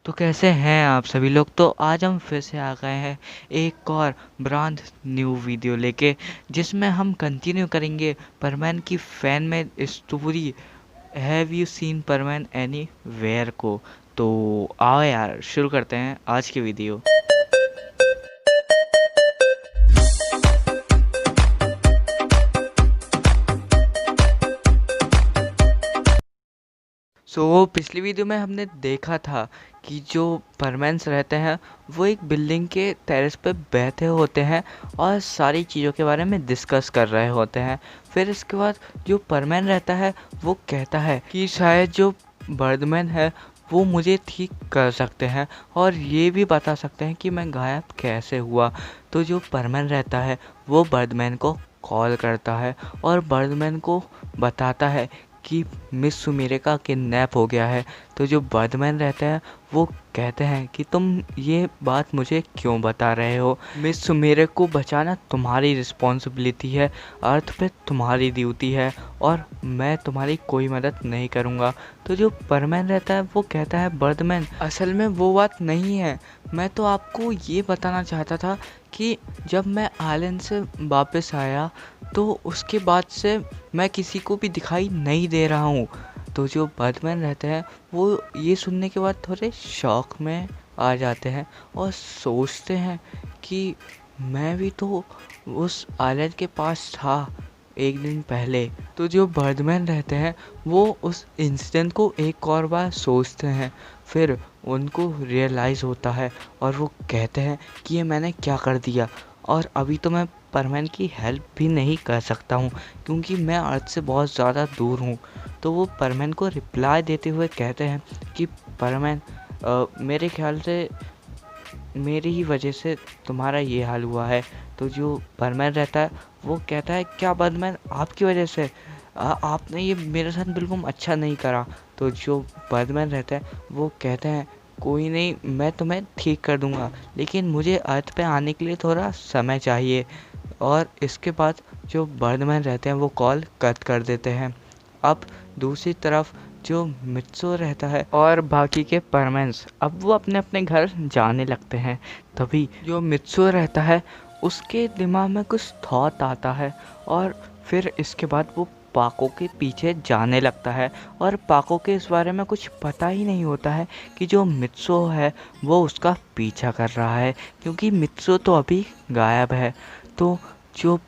तो कैसे हैं आप सभी लोग। तो आज हम फिर से आ गए हैं एक और ब्रांड न्यू वीडियो लेके, जिसमें हम कंटिन्यू करेंगे परमैन की फैन में स्टोरी हैव यू सीन परमैन एनी वेयर को। तो आओ यार, शुरू करते हैं आज की वीडियो। पिछली वीडियो में हमने देखा था कि जो परमैन्स रहते हैं वो एक बिल्डिंग के टेरेस पे बैठे होते हैं और सारी चीज़ों के बारे में डिस्कस कर रहे होते हैं। फिर इसके बाद जो परमैन रहता है वो कहता है कि शायद जो बर्डमैन है वो मुझे ठीक कर सकते हैं और ये भी बता सकते हैं कि मैं गायब कैसे हुआ। तो जो परमैन रहता है वो बर्डमैन को कॉल करता है और बर्डमैन को बताता है कि मिस सुमीरे का किडनैप हो गया है। तो जो बर्डमैन रहते हैं वो कहते हैं कि तुम ये बात मुझे क्यों बता रहे हो, मिस सुमीरे को बचाना तुम्हारी रिस्पॉन्सिबिलिटी है, अर्थ पे तुम्हारी ड्यूटी है और मैं तुम्हारी कोई मदद नहीं करूँगा। तो जो बर्डमैन रहता है वो कहता है बर्डमैन असल में वो बात नहीं है, मैं तो आपको ये बताना चाहता था कि जब मैं आइलैंड से वापस आया तो उसके बाद से मैं किसी को भी दिखाई नहीं दे रहा हूँ। तो जो बर्डमैन रहते हैं वो ये सुनने के बाद थोड़े शॉक में आ जाते हैं और सोचते हैं कि मैं भी तो उस आइलैंड के पास था एक दिन पहले। तो जो बर्डमैन रहते हैं वो उस इंसिडेंट को एक और बार सोचते हैं, फिर उनको रियलाइज़ होता है और वो कहते हैं कि ये मैंने क्या कर दिया और अभी तो मैं परमैन की हेल्प भी नहीं कर सकता हूँ क्योंकि मैं अर्थ से बहुत ज़्यादा दूर हूँ। तो वो परमैन को रिप्लाई देते हुए कहते हैं कि परमैन मेरे ख्याल से मेरी ही वजह से तुम्हारा ये हाल हुआ है। तो जो बर्डमैन रहता है वो कहता है क्या बर्डमैन आपकी वजह से, आपने ये मेरे साथ बिल्कुल अच्छा नहीं करा। तो जो बर्डमैन रहता है वो कहते हैं कोई नहीं, मैं तुम्हें ठीक कर दूंगा लेकिन मुझे अर्थ पे आने के लिए थोड़ा समय चाहिए। और इसके बाद जो बर्डमैन रहते हैं वो कॉल कट कर देते हैं। अब दूसरी तरफ जो मित्सो रहता है और बाकी के परमेंस अब वो अपने अपने घर जाने लगते हैं। तभी जो मित्सो रहता है उसके दिमाग में कुछ थॉट आता है और फिर इसके बाद वो पाको के पीछे जाने लगता है और पाको के इस बारे में कुछ पता ही नहीं होता है कि जो मित्सो है वो उसका पीछा कर रहा है क्योंकि मित्सो तो अभी गायब है। तो जो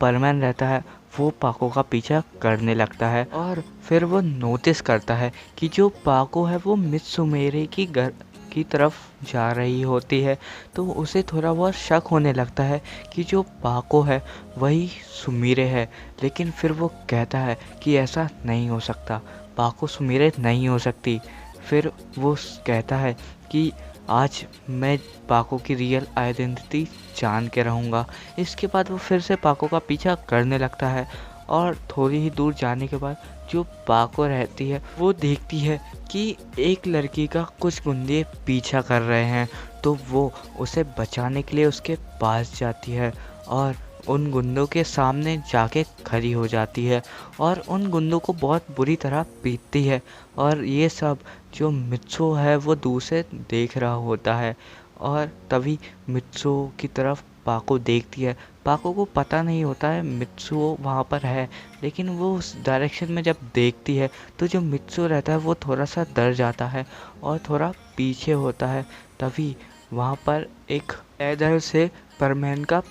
परमैन रहता है वो पाको का पीछा करने लगता है और फिर वो नोटिस करता है कि जो पाको है वो मिस सुमेरे की घर की तरफ जा रही होती है। तो उसे थोड़ा बहुत शक होने लगता है कि जो पाको है वही सुमीरे है, लेकिन फिर वो कहता है कि ऐसा नहीं हो सकता, पाको सुमीरे नहीं हो सकती। फिर वो कहता है कि आज मैं पाको की रियल आइडेंटिटी जान के रहूँगा। इसके बाद वो फिर से पाको का पीछा करने लगता है और थोड़ी ही दूर जाने के बाद जो पाको रहती है वो देखती है कि एक लड़की का कुछ गुंडे पीछा कर रहे हैं। तो वो उसे बचाने के लिए उसके पास जाती है और उन गुंडों के सामने जाके खड़ी हो जाती है और उन गुंडों को बहुत बुरी तरह पीटती है। और ये सब जो मित्सो है वो दूर से देख रहा होता है और तभी मित्सो की तरफ पाको देखती है। पाको को पता नहीं होता है मित्सो वहाँ पर है, लेकिन वो उस डायरेक्शन में जब देखती है तो जो मित्सो रहता है वो थोड़ा सा डर जाता है और थोड़ा पीछे होता है। तभी वहाँ पर एक इधर से परमैन का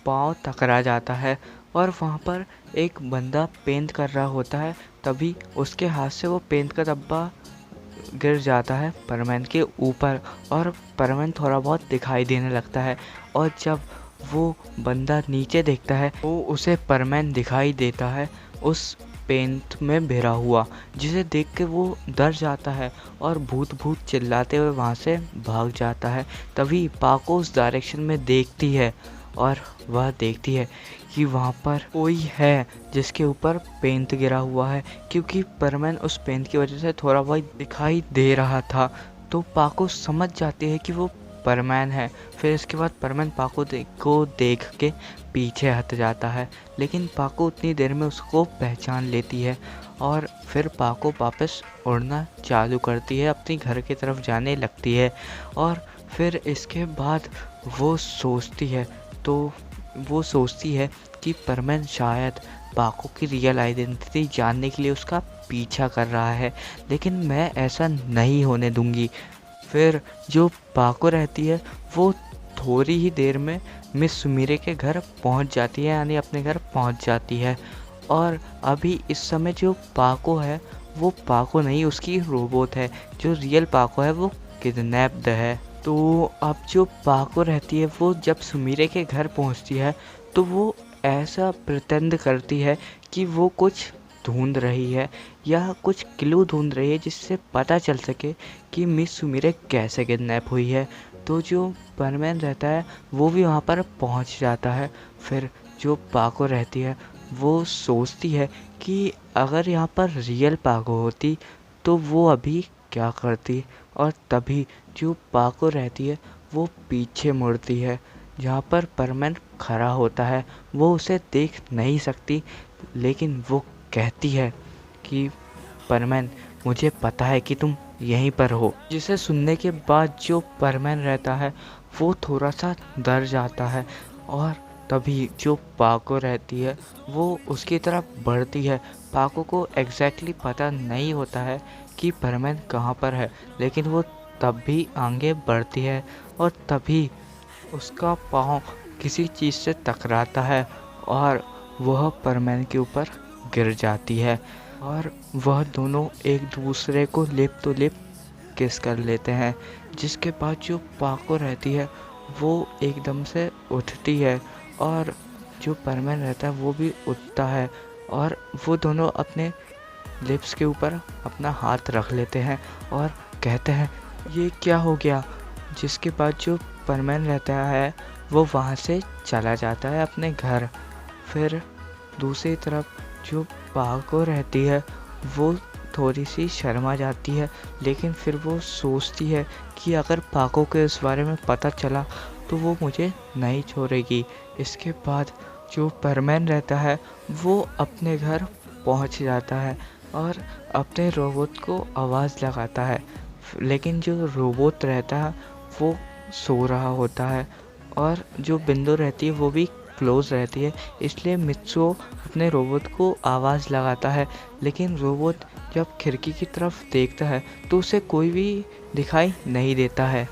पाँव टकरा जाता है और वहाँ पर एक बंदा पेंट कर रहा होता है। तभी उसके हाथ से वो पेंट का डब्बा गिर जाता है परमैन के ऊपर और परमैन थोड़ा बहुत दिखाई देने लगता है। और जब वो बंदा नीचे देखता है वो उसे परमैन दिखाई देता है उस पेंट में भरा हुआ, जिसे देख के वो डर जाता है और भूत भूत चिल्लाते हुए वहाँ से भाग जाता है। तभी पाको उस डायरेक्शन में देखती है और वह देखती है कि वहाँ पर कोई है जिसके ऊपर पेंट गिरा हुआ है, क्योंकि परमैन उस पेंट की वजह से थोड़ा बहुत दिखाई दे रहा था। तो पाको समझ जाती है कि वो परमैन है। फिर इसके बाद परमैन पाको को देख के पीछे हट जाता है, लेकिन पाको उतनी देर में उसको पहचान लेती है और फिर पाको वापस उड़ना चालू करती है, अपनी घर की तरफ जाने लगती है। और फिर इसके बाद वो सोचती है, तो वो सोचती है कि परमैन शायद पाको की रियल आइडेंटिटी जानने के लिए उसका पीछा कर रहा है, लेकिन मैं ऐसा नहीं होने दूंगी। फिर जो पाको रहती है वो थोड़ी ही देर में मिस सुमीरे के घर पहुंच जाती है, यानी अपने घर पहुंच जाती है। और अभी इस समय जो पाको है वो पाको नहीं, उसकी रोबोट है। जो रियल पाको है वो किडनैप्ड है। तो अब जो पाको रहती है वो जब सुमीरे के घर पहुंचती है तो वो ऐसा प्रिटेंड करती है कि वो कुछ ढूंढ रही है या कुछ क्लू ढूंढ रही है जिससे पता चल सके कि मिस सुमीरे कैसे किडनैप हुई है। तो जो परमैन रहता है वो भी वहाँ पर पहुँच जाता है। फिर जो पाको रहती है वो सोचती है कि अगर यहाँ पर रियल पाको होती तो वो अभी क्या करती। और तभी जो पाको रहती है वो पीछे मुड़ती है, जहाँ पर परमैन खड़ा होता है। वो उसे देख नहीं सकती, लेकिन वो कहती है कि परमैन, मुझे पता है कि तुम यहीं पर हो। जिसे सुनने के बाद जो परमैन रहता है वो थोड़ा सा डर जाता है। और तभी जो पाको रहती है वो उसकी तरफ बढ़ती है। पाको को एग्जैक्टली पता नहीं होता है कि परमैन कहाँ पर है, लेकिन वो तब भी आगे बढ़ती है। और तभी उसका पाँव किसी चीज़ से टकराता है और वह परमैन के ऊपर गिर जाती है। और वह दोनों एक दूसरे को लिप टू लिप किस कर लेते हैं। जिसके बाद जो पाको रहती है वो एकदम से उठती है और जो परमैन रहता है वो भी उठता है। और वो दोनों अपने लिप्स के ऊपर अपना हाथ रख लेते हैं और कहते हैं, ये क्या हो गया। जिसके बाद जो परमैन रहता है वो वहाँ से चला जाता है अपने घर। फिर दूसरी तरफ जो पाको रहती है वो थोड़ी सी शर्मा जाती है, लेकिन फिर वो सोचती है कि अगर पाको को इस बारे में पता चला तो वो मुझे नहीं छोड़ेगी। इसके बाद जो परमैन रहता है वो अपने घर पहुंच जाता है और अपने रोबोट को आवाज़ लगाता है, लेकिन जो रोबोट रहता है वो सो रहा होता है। और जो बिंदु रहती है वो भी क्लोज रहती है, इसलिए मित्सुओ अपने रोबोट को आवाज़ लगाता है। लेकिन रोबोट जब खिड़की की तरफ देखता है तो उसे कोई भी दिखाई नहीं देता है।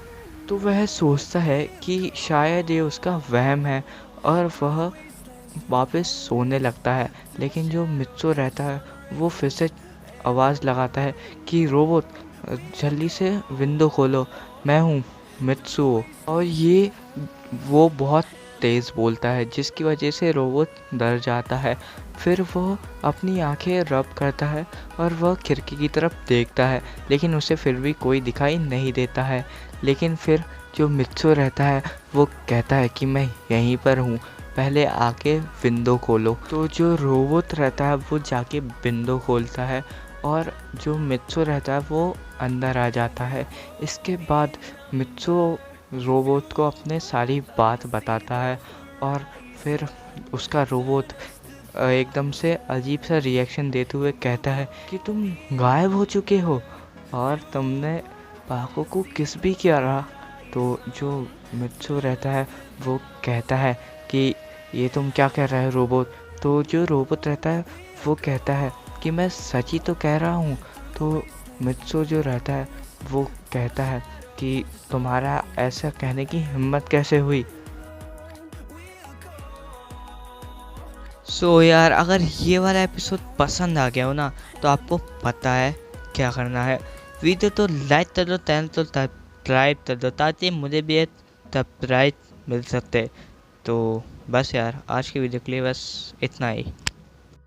तो वह सोचता है कि शायद ये उसका वहम है और वह वापस सोने लगता है। लेकिन जो मित्सुओ रहता है वो फिर से आवाज़ लगाता है कि रोबोट, जल्दी से विंडो खोलो, मैं हूँ मित्सुओ। और ये वो बहुत तेज़ बोलता है, जिसकी वजह से रोबोट डर जाता है। फिर वो अपनी आंखें रब करता है और वह खिड़की की तरफ देखता है, लेकिन उसे फिर भी कोई दिखाई नहीं देता है। लेकिन फिर जो मित्सुओ रहता है वो कहता है कि मैं यहीं पर हूँ, पहले आके विंडो खोलो। तो जो रोबोट रहता है वो जाके विंडो खोलता है और जो मित्सुओ रहता है वो अंदर आ जाता है। इसके बाद मित्सुओ रोबोट को अपने सारी बात बताता है और फिर उसका रोबोट एकदम से अजीब सा रिएक्शन देते हुए कहता है कि तुम गायब हो चुके हो और तुमने पाको को किस भी किया रहा। तो जो मित्सुओ रहता है वो कहता है कि ये तुम क्या कह रहे हो रोबोट। तो जो रोबोट रहता है वो कहता है कि मैं सच ही तो कह रहा हूँ। तो मित्सुओ जो रहता है वो कहता है कि तुम्हारा ऐसा कहने की हिम्मत कैसे हुई। यार, अगर ये वाला एपिसोड पसंद आ गया हो ना तो आपको पता है क्या करना है। वीडियो तो लाइक कर दो, चैनल तो सब्सक्राइब कर दो ताकि मुझे भी एक सब्सक्राइब मिल सकते। तो बस यार, आज की वीडियो के लिए बस इतना ही।